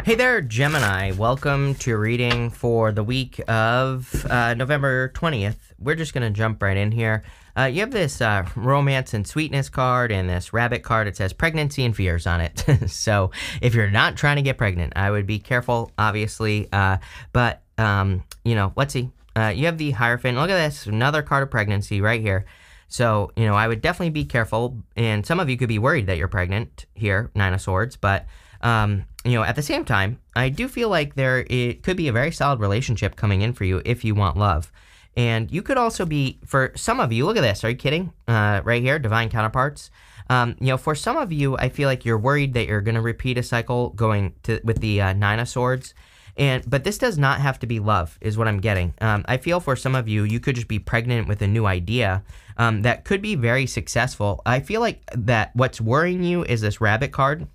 Hey there, Gemini. Welcome to your reading for the week of November 20th. We're just going to jump right in here. You have this romance and sweetness card and this rabbit card. It says pregnancy and fears on it. So if you're not trying to get pregnant, I would be careful, obviously. But let's see. You have the Hierophant. Look at this. Another card of pregnancy right here. So, I would definitely be careful. And some of you could be worried that you're pregnant here, Nine of Swords. But at the same time, I do feel like it could be a very solid relationship coming in for you if you want love. And you could also be, for some of you, look at this. Are you kidding? Right here, divine counterparts. For some of you, I feel like you're worried that you're going to repeat a cycle with the Nine of Swords. But this does not have to be love, is what I'm getting. I feel for some of you, you could just be pregnant with a new idea that could be very successful. I feel like that what's worrying you is this rabbit card.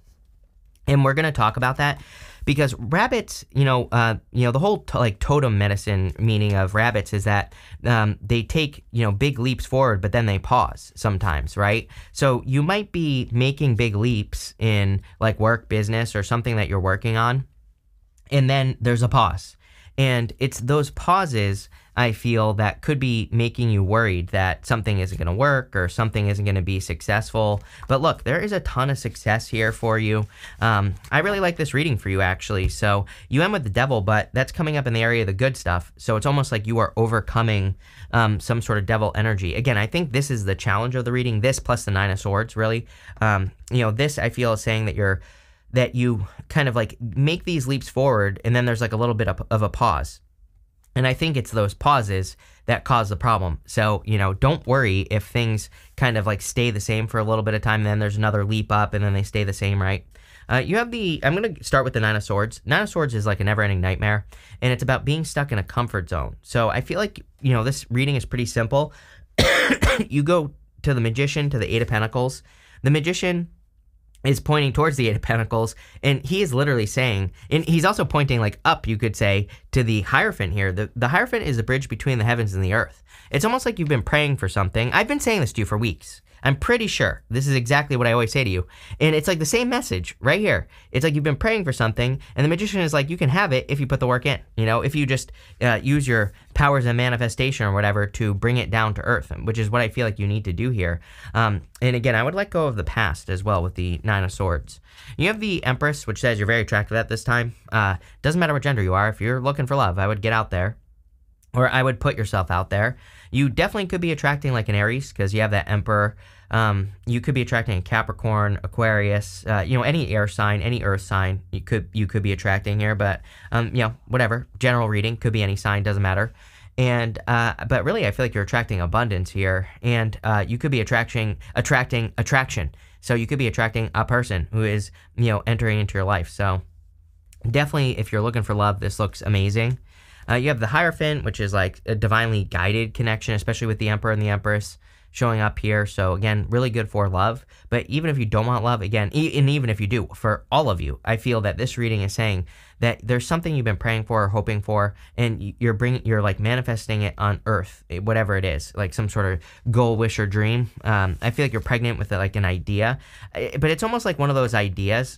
And we're going to talk about that because rabbits, the whole totem medicine meaning of rabbits is that they take, big leaps forward, but then they pause sometimes, right? So you might be making big leaps in like work, business, or something that you're working on. And then there's a pause. And it's those pauses, I feel, that could be making you worried that something isn't going to work or something isn't going to be successful. But look, there is a ton of success here for you. I really like this reading for you, actually. So you end with the Devil, but that's coming up in the area of the good stuff. So it's almost like you are overcoming some sort of devil energy. Again, I think this is the challenge of the reading. This plus the Nine of Swords, really. This, I feel, is saying that you kind of like make these leaps forward and then there's like a little bit of a pause. And I think it's those pauses that cause the problem. So, don't worry if things kind of like stay the same for a little bit of time, and then there's another leap up and then they stay the same, right? I'm going to start with the Nine of Swords. Nine of Swords is like a never-ending nightmare, and it's about being stuck in a comfort zone. So I feel like, this reading is pretty simple. You go to the Magician, to the Eight of Pentacles. The Magician is pointing towards the Eight of Pentacles, and he is literally saying, and he's also pointing like up, you could say, to the Hierophant here. The Hierophant is a bridge between the heavens and the earth. It's almost like you've been praying for something. I've been saying this to you for weeks. I'm pretty sure this is exactly what I always say to you. And it's like the same message right here. It's like you've been praying for something, and the Magician is like, you can have it if you put the work in. If you just use your powers of manifestation or whatever to bring it down to earth, which is what I feel like you need to do here. And again, I would let go of the past as well with the Nine of Swords. You have the Empress, which says you're very attractive at this time. Doesn't matter what gender you are. If you're looking for love, I would get out there. Or I would put yourself out there. You definitely could be attracting like an Aries because you have that Emperor. You could be attracting a Capricorn, Aquarius, any air sign, any earth sign you could be attracting here. But, whatever. General reading, could be any sign, doesn't matter. And, but really I feel like you're attracting abundance here. And you could be attracting attraction. So you could be attracting a person who is, entering into your life. So definitely if you're looking for love, this looks amazing. You have the Hierophant, which is like a divinely guided connection, especially with the Emperor and the Empress showing up here. So again, really good for love. But even if you don't want love, again, and even if you do, for all of you, I feel that this reading is saying that there's something you've been praying for or hoping for, and you're like manifesting it on earth, whatever it is, like some sort of goal, wish, or dream. I feel like you're pregnant with like an idea, but it's almost like one of those ideas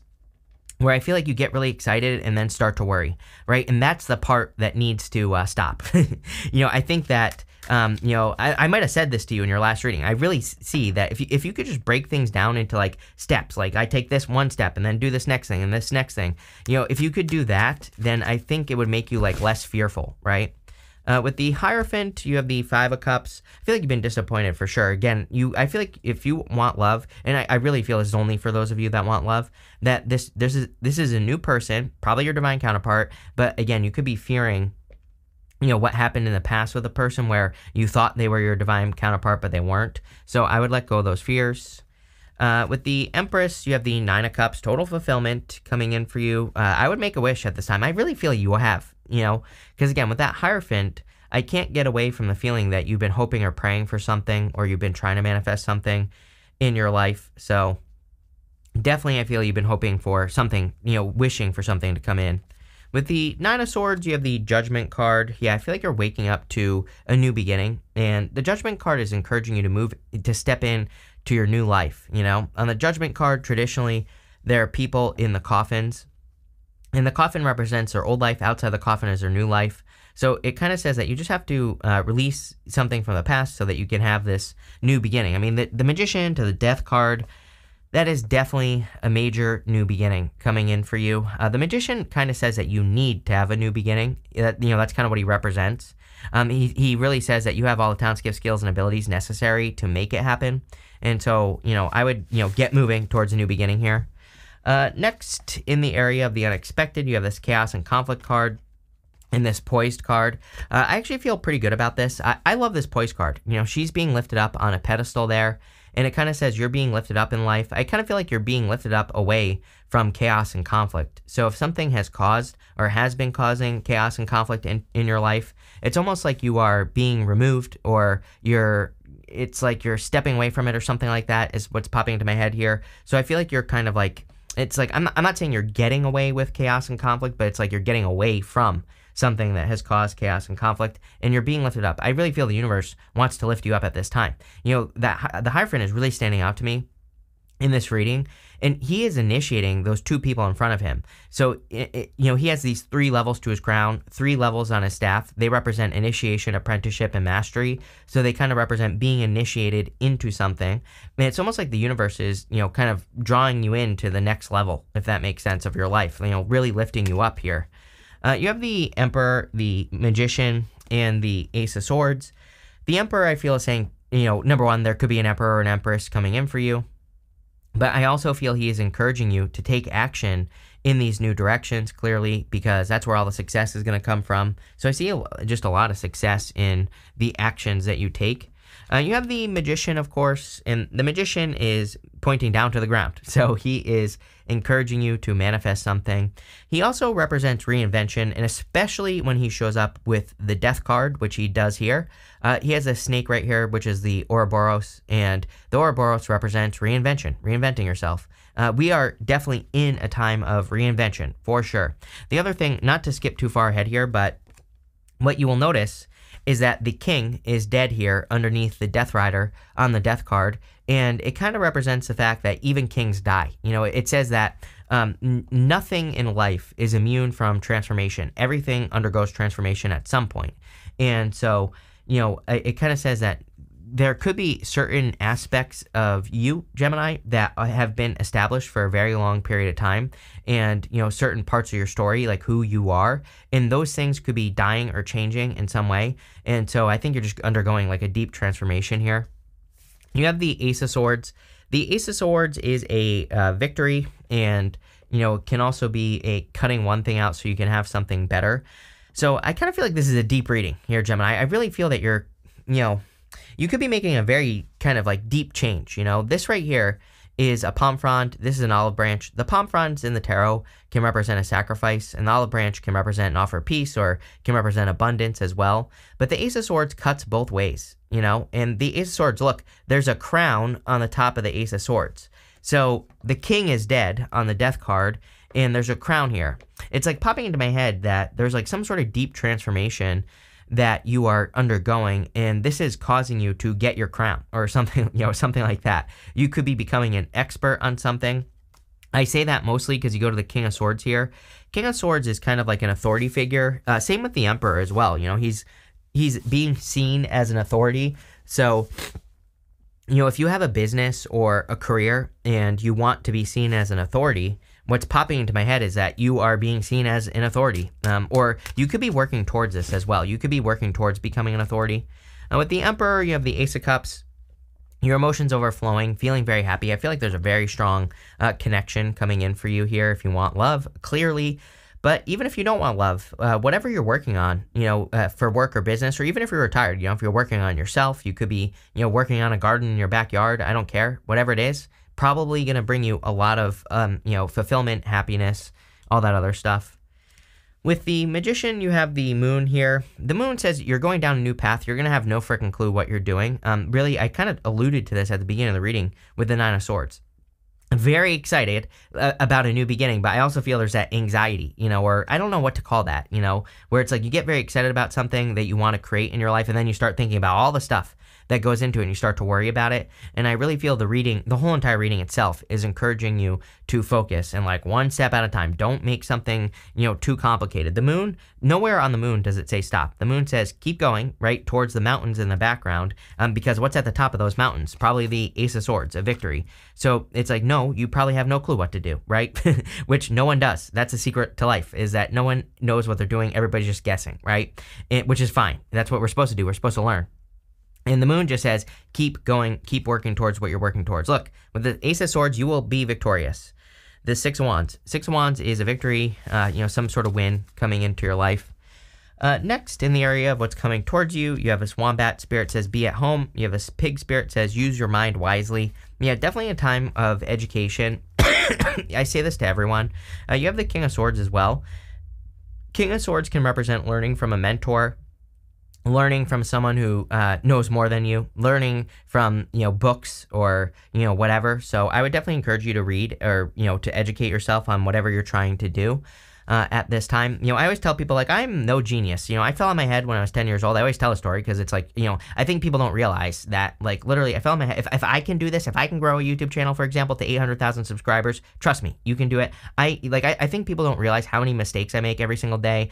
where I feel like you get really excited and then start to worry, right? And that's the part that needs to stop. I think that, I might have said this to you in your last reading. I really see that if you could just break things down into like steps, like I take this one step and then do this next thing and this next thing, if you could do that, then I think it would make you like less fearful, right? With the Hierophant, you have the Five of Cups. I feel like you've been disappointed for sure. Again, I feel like if you want love, and I really feel this is only for those of you that want love, that this is a new person, probably your divine counterpart. But again, you could be fearing, what happened in the past with a person where you thought they were your divine counterpart, but they weren't. So I would let go of those fears. With the Empress, you have the Nine of Cups, total fulfillment coming in for you. I would make a wish at this time. I really feel you have, because again, with that Hierophant, I can't get away from the feeling that you've been hoping or praying for something, or you've been trying to manifest something in your life. So definitely I feel you've been hoping for something, wishing for something to come in. With the Nine of Swords, you have the Judgment card. Yeah, I feel like you're waking up to a new beginning, and the Judgment card is encouraging you to step in to your new life, On the Judgment card, traditionally, there are people in the coffins And the coffin represents their old life. Outside the coffin is their new life. So it kind of says that you just have to release something from the past so that you can have this new beginning. I mean, the Magician to the Death card, that is definitely a major new beginning coming in for you. The Magician kind of says that you need to have a new beginning. That's kind of what he represents. He really says that you have all the talents, gifts, skills, and abilities necessary to make it happen. And so, I would, get moving towards a new beginning here. Next, in the area of the unexpected, you have this Chaos and Conflict card and this Poised card. I actually feel pretty good about this. I love this Poised card. She's being lifted up on a pedestal there. And it kind of says you're being lifted up in life. I kind of feel like you're being lifted up away from chaos and conflict. So if something has caused or has been causing chaos and conflict in your life, it's almost like you are being removed, or it's like you're stepping away from it, or something like that is what's popping into my head here. So I feel like you're kind of like, it's like, I'm not saying you're getting away with chaos and conflict, but it's like you're getting away from something that has caused chaos and conflict, and you're being lifted up. I really feel the universe wants to lift you up at this time. That the Hierophant is really standing out to me in this reading, and he is initiating those two people in front of him. So, he has these 3 levels to his crown, 3 levels on his staff. They represent initiation, apprenticeship, and mastery. So they kind of represent being initiated into something. And it's almost like the universe is, kind of drawing you into the next level, if that makes sense, of your life, really lifting you up here. You have the Emperor, the Magician, and the Ace of Swords. The Emperor, I feel, is saying, number one, there could be an Emperor or an Empress coming in for you. But I also feel he is encouraging you to take action in these new directions, clearly, because that's where all the success is going to come from. So I see just a lot of success in the actions that you take. You have the Magician, of course, and the Magician is pointing down to the ground. So he is encouraging you to manifest something. He also represents reinvention, and especially when he shows up with the Death card, which he does here. He has a snake right here, which is the Ouroboros, and the Ouroboros represents reinvention, reinventing yourself. We are definitely in a time of reinvention, for sure. The other thing, not to skip too far ahead here, but what you will notice is that the king is dead here underneath the Death Rider on the Death card, and it kind of represents the fact that even kings die. It says that nothing in life is immune from transformation. Everything undergoes transformation at some point. And so, it kind of says that there could be certain aspects of you, Gemini, that have been established for a very long period of time, and certain parts of your story, like who you are, and those things could be dying or changing in some way. And so I think you're just undergoing like a deep transformation here. You have the Ace of Swords. The Ace of Swords is a victory, and can also be a cutting one thing out so you can have something better. So I kind of feel like this is a deep reading here, Gemini. I really feel that you're, you could be making a very kind of like deep change. This right here is a palm frond. This is an olive branch. The palm fronds in the tarot can represent a sacrifice, and the olive branch can represent an offer of peace, or can represent abundance as well. But the Ace of Swords cuts both ways, and the Ace of Swords, look, there's a crown on the top of the Ace of Swords. So the king is dead on the Death card, and there's a crown here. It's like popping into my head that there's like some sort of deep transformation that you are undergoing, and this is causing you to get your crown or something, something like that. You could be becoming an expert on something. I say that mostly because you go to the King of Swords here. King of Swords is kind of like an authority figure. Same with the Emperor as well. He's being seen as an authority. So, if you have a business or a career and you want to be seen as an authority, what's popping into my head is that you are being seen as an authority, or you could be working towards this as well. You could be working towards becoming an authority. With the Emperor, you have the Ace of Cups. Your emotions overflowing, feeling very happy. I feel like there's a very strong connection coming in for you here if you want love, clearly. But even if you don't want love, whatever you're working on, for work or business, or even if you're retired, if you're working on yourself, you could be, working on a garden in your backyard. I don't care. Whatever it is, probably going to bring you a lot of, fulfillment, happiness, all that other stuff. With the Magician, you have the Moon here. The Moon says you're going down a new path. You're going to have no freaking clue what you're doing. Really, I kind of alluded to this at the beginning of the reading with the Nine of Swords. I'm very excited about a new beginning, but I also feel there's that anxiety, or I don't know what to call that, where it's like you get very excited about something that you want to create in your life, and then you start thinking about all the stuff that goes into it, and you start to worry about it. And I really feel the whole entire reading itself is encouraging you to focus and like one step at a time. Don't make something, too complicated. The moon, nowhere on the moon does it say stop. The moon says keep going right towards the mountains in the background, because what's at the top of those mountains? Probably the Ace of Swords, a victory. So it's like, no, you probably have no clue what to do, right? Which no one does. That's a secret to life, is that no one knows what they're doing. Everybody's just guessing, right? Which is fine. That's what we're supposed to do. We're supposed to learn. And the moon just says, keep going, keep working towards what you're working towards. Look, with the Ace of Swords, you will be victorious. The Six of Wands. Six of Wands is a victory, some sort of win coming into your life. Next, in the area of what's coming towards you, you have this Wombat spirit says, be at home. You have this Pig spirit says, use your mind wisely. Yeah, definitely a time of education. I say this to everyone. You have the King of Swords as well. King of Swords can represent learning from a mentor, learning from someone who knows more than you, learning from, books or, whatever. So I would definitely encourage you to read or, to educate yourself on whatever you're trying to do. At this time, I always tell people, like, I'm no genius. I fell on my head when I was 10 years old. I always tell a story because it's like, I think people don't realize that, like, literally, I fell on my head. If I can do this, if I can grow a YouTube channel, for example, to 800,000 subscribers, trust me, you can do it. I think people don't realize how many mistakes I make every single day.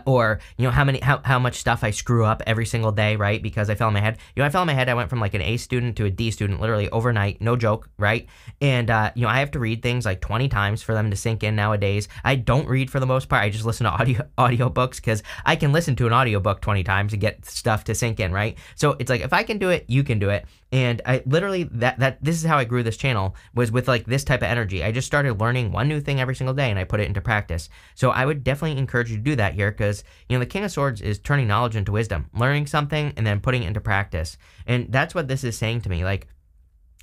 Or how much stuff I screw up every single day, right? Because I fell on my head. I fell on my head. I went from like an A student to a D student literally overnight, no joke, right? And I have to read things like 20 times for them to sink in nowadays. I don't read for the most part. I just listen to audio books because I can listen to an audiobook 20 times and get stuff to sink in, right? So it's like, if I can do it, you can do it. And I literally, this is how I grew this channel, was with like this type of energy. I just started learning one new thing every single day and I put it into practice. So I would definitely encourage you to do that here, because, the King of Swords is turning knowledge into wisdom, learning something and then putting it into practice. And that's what this is saying to me. Like,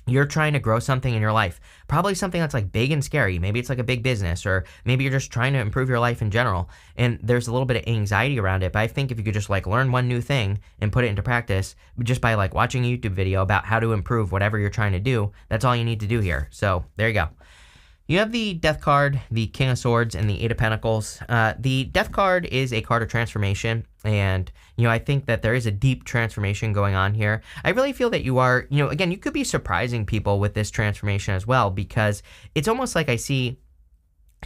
you're trying to grow something in your life, probably something that's like big and scary. Maybe it's like a big business, or maybe you're just trying to improve your life in general. And there's a little bit of anxiety around it. But I think if you could just like learn one new thing and put it into practice just by like watching a YouTube video about how to improve whatever you're trying to do, that's all you need to do here. So there you go. You have the Death card, the King of Swords, and the Eight of Pentacles. The Death card is a card of transformation, and, I think that there is a deep transformation going on here. I really feel that you are, again, you could be surprising people with this transformation as well, because it's almost like I see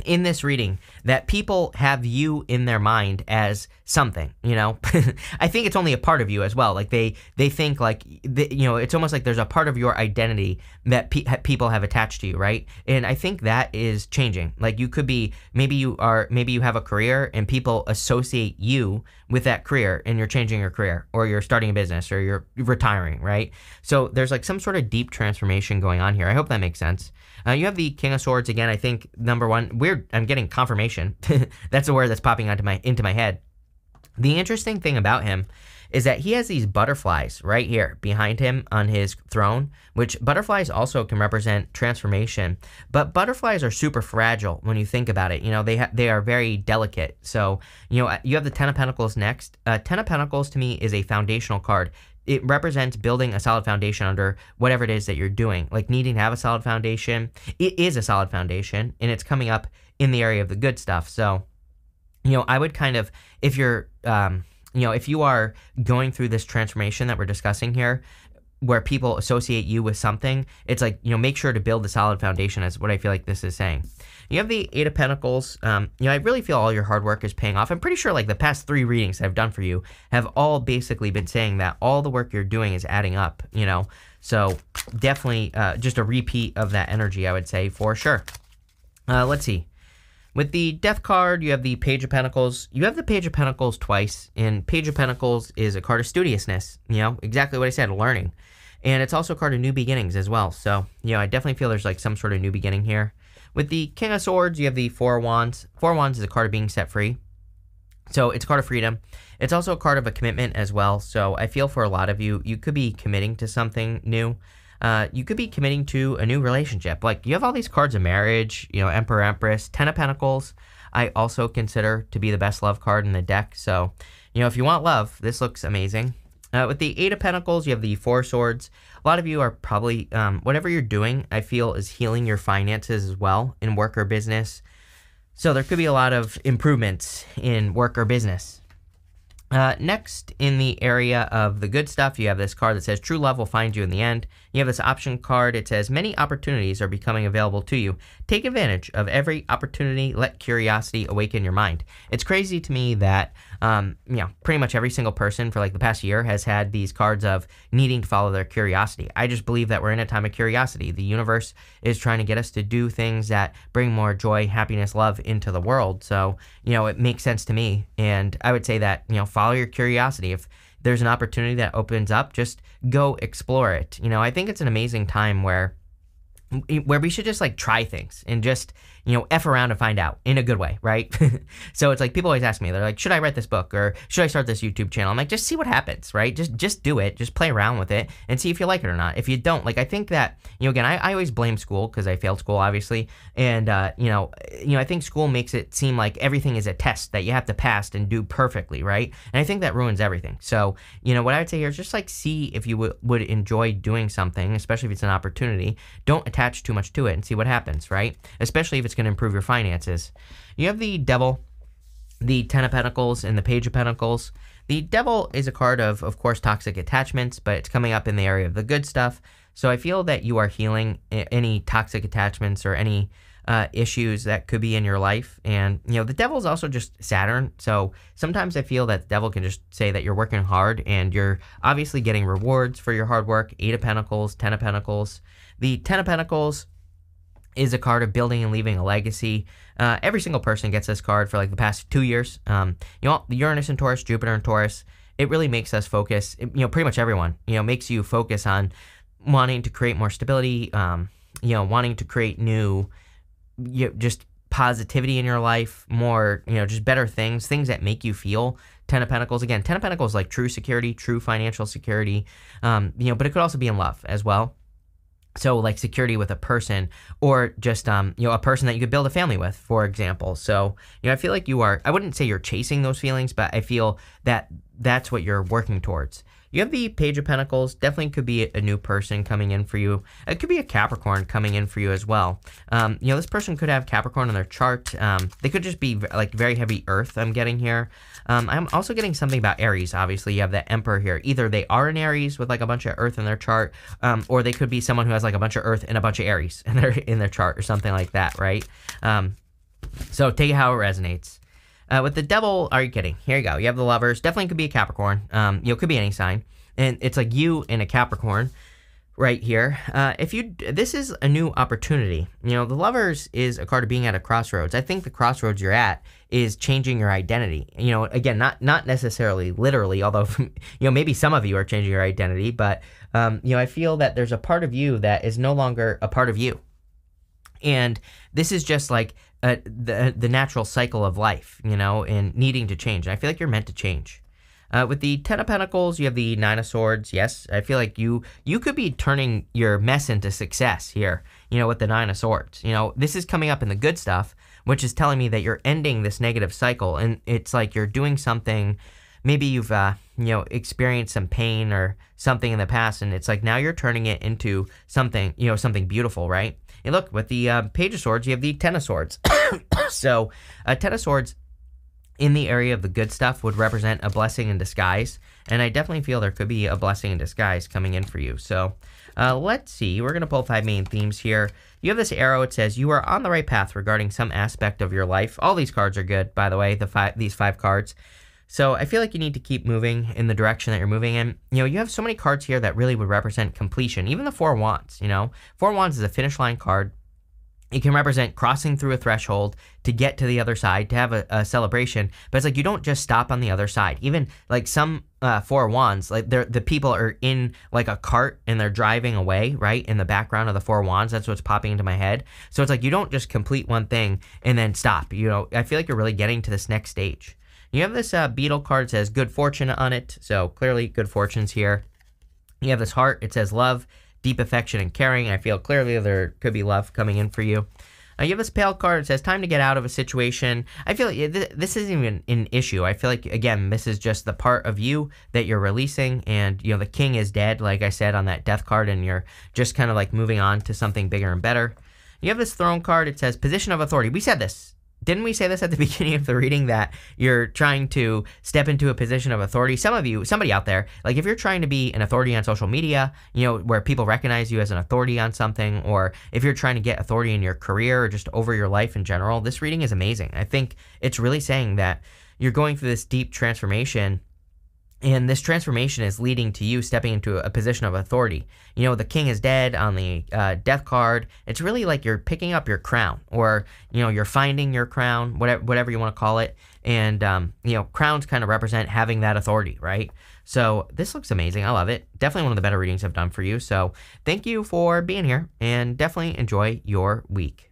in this reading that people have you in their mind as something, I think it's only a part of you as well. Like they think like, it's almost like there's a part of your identity that people have attached to you, right? And I think that is changing. Like you could be, maybe you have a career and people associate you with that career, and you're changing your career, or you're starting a business, or you're retiring, right? So there's like some sort of deep transformation going on here. I hope that makes sense. You have the King of Swords again. I think number one, I'm getting confirmation. That's the word that's popping into my head. The interesting thing about him is that he has these butterflies right here behind him on his throne, which butterflies also can represent transformation. But butterflies are super fragile when you think about it. They are very delicate. So, you have the Ten of Pentacles next. Ten of Pentacles to me is a foundational card. It represents building a solid foundation under whatever it is that you're doing, like needing to have a solid foundation. It is a solid foundation, and it's coming up in the area of the good stuff. So, I would kind of, if you're, if you are going through this transformation that we're discussing here, where people associate you with something, it's like, make sure to build a solid foundation, is what I feel like this is saying. You have the Eight of Pentacles. I really feel all your hard work is paying off. I'm pretty sure like the past 3 readings I've done for you have all basically been saying that all the work you're doing is adding up, So definitely just a repeat of that energy, I would say, for sure. Let's see. With the Death card, you have the Page of Pentacles. You have the Page of Pentacles twice, and Page of Pentacles is a card of studiousness, exactly what I said, learning. And it's also a card of new beginnings as well. So, I definitely feel there's like some sort of new beginning here. With the King of Swords, you have the Four of Wands. Four of Wands is a card of being set free. So it's a card of freedom. It's also a card of a commitment as well. So I feel for a lot of you, you could be committing to something new. You could be committing to a new relationship. Like, you have all these cards of marriage, Emperor, Empress, Ten of Pentacles. I also consider to be the best love card in the deck. So, if you want love, this looks amazing. With the Eight of Pentacles, you have the Four of Swords. A lot of you are probably, whatever you're doing, I feel is healing your finances as well in work or business. So there could be a lot of improvements in work or business. Next, in the area of the good stuff, you have this card that says true love will find you in the end. You have this option card. It says many opportunities are becoming available to you. Take advantage of every opportunity. Let curiosity awaken your mind. It's crazy to me that, pretty much every single person for like the past year has had these cards of needing to follow their curiosity. I just believe that we're in a time of curiosity. The universe is trying to get us to do things that bring more joy, happiness, love into the world. So, it makes sense to me. And I would say that, follow your curiosity. If there's an opportunity that opens up, just go explore it. I think it's an amazing time where we should just like try things and just, F around and find out in a good way, right? So it's like people always ask me, they're like, should I write this book or should I start this YouTube channel? I'm like, just see what happens, right? Just do it. Just play around with it and see if you like it or not. If you don't, like, I think that, again, I always blame school because I failed school, obviously. And, I think school makes it seem like everything is a test that you have to pass and do perfectly, right? And I think that ruins everything. So, what I would say here is just like see if you would enjoy doing something, especially if it's an opportunity. Don't attach too much to it and see what happens, right? Especially if it's going to improve your finances. You have the Devil, the Ten of Pentacles, and the Page of Pentacles. The Devil is a card of course, toxic attachments, but it's coming up in the area of the good stuff. So I feel that you are healing any toxic attachments or any issues that could be in your life. And, the Devil is also just Saturn. So sometimes I feel that the Devil can just say that you're working hard and you're obviously getting rewards for your hard work. 8 of Pentacles, 10 of Pentacles. The 10 of Pentacles is a card of building and leaving a legacy. Every single person gets this card for like the past 2 years. Uranus and Taurus, Jupiter and Taurus, it really makes us focus, pretty much everyone, makes you focus on wanting to create more stability, wanting to create new, just positivity in your life, more, just better things that make you feel. 10 of Pentacles, again, 10 of Pentacles like true security, true financial security, but it could also be in love as well. So like security with a person or just, a person that you could build a family with, for example. So, I feel like I wouldn't say you're chasing those feelings, but I feel that that's what you're working towards. You have the Page of Pentacles, definitely could be a new person coming in for you. It could be a Capricorn coming in for you as well. This person could have Capricorn on their chart. They could just be like very heavy earth I'm getting here. I'm also getting something about Aries, obviously. You have the Emperor here. Either they are an Aries with like a bunch of earth in their chart, or they could be someone who has like a bunch of earth and a bunch of Aries in their chart or something like that, right? So take it how it resonates. With the Devil, are you kidding? Here you go. You have the Lovers. Definitely could be a Capricorn. Could be any sign. And it's like you and a Capricorn right here. This is a new opportunity. The Lovers is a card of being at a crossroads. I think the crossroads you're at is changing your identity. Again, not necessarily literally, although, maybe some of you are changing your identity, but, I feel that there's a part of you that is no longer a part of you. And this is just like the natural cycle of life, and needing to change. And I feel like you're meant to change. With the 10 of Pentacles, you have the 9 of Swords. Yes, I feel like you could be turning your mess into success here, with the 9 of Swords. This is coming up in the good stuff, which is telling me that you're ending this negative cycle. And it's like you're doing something, maybe you've, experienced some pain or something in the past. And it's like now you're turning it into something, something beautiful, right? And look, with the Page of Swords, you have the 10 of Swords. So, 10 of Swords in the area of the good stuff would represent a blessing in disguise. And I definitely feel there could be a blessing in disguise coming in for you. So, let's see. We're going to pull 5 main themes here. You have this arrow. It says, you are on the right path regarding some aspect of your life. All these cards are good, by the way, these 5 cards. So I feel like you need to keep moving in the direction that you're moving in. You have so many cards here that really would represent completion. Even the 4 Wands, 4 Wands is a finish line card. It can represent crossing through a threshold to get to the other side, to have a celebration. But it's like you don't just stop on the other side. Even like some 4 Wands, like the people are in like a cart and they're driving away, right? In the background of the 4 Wands, that's what's popping into my head. So it's like you don't just complete one thing and then stop. I feel like you're really getting to this next stage. You have this beetle card that says good fortune on it. So clearly good fortune's here. You have this heart. It says love, deep affection, and caring. I feel clearly there could be love coming in for you. You have this pale card. It says time to get out of a situation. I feel like this isn't even an issue. I feel like, again, this is just the part of you that you're releasing. And, the king is dead, like I said, on that death card. And you're just kind of like moving on to something bigger and better. You have this throne card. It says position of authority. We said this. didn't we say this at the beginning of the reading, that you're trying to step into a position of authority? Some of you, somebody out there, like if you're trying to be an authority on social media, where people recognize you as an authority on something, or if you're trying to get authority in your career or just over your life in general, this reading is amazing. I think it's really saying that you're going through this deep transformation, and this transformation is leading to you stepping into a position of authority. The king is dead on the death card. It's really like you're picking up your crown, or, you're finding your crown, whatever you want to call it. And, crowns kind of represent having that authority, right? So this looks amazing. I love it. Definitely one of the better readings I've done for you. So thank you for being here, and definitely enjoy your week.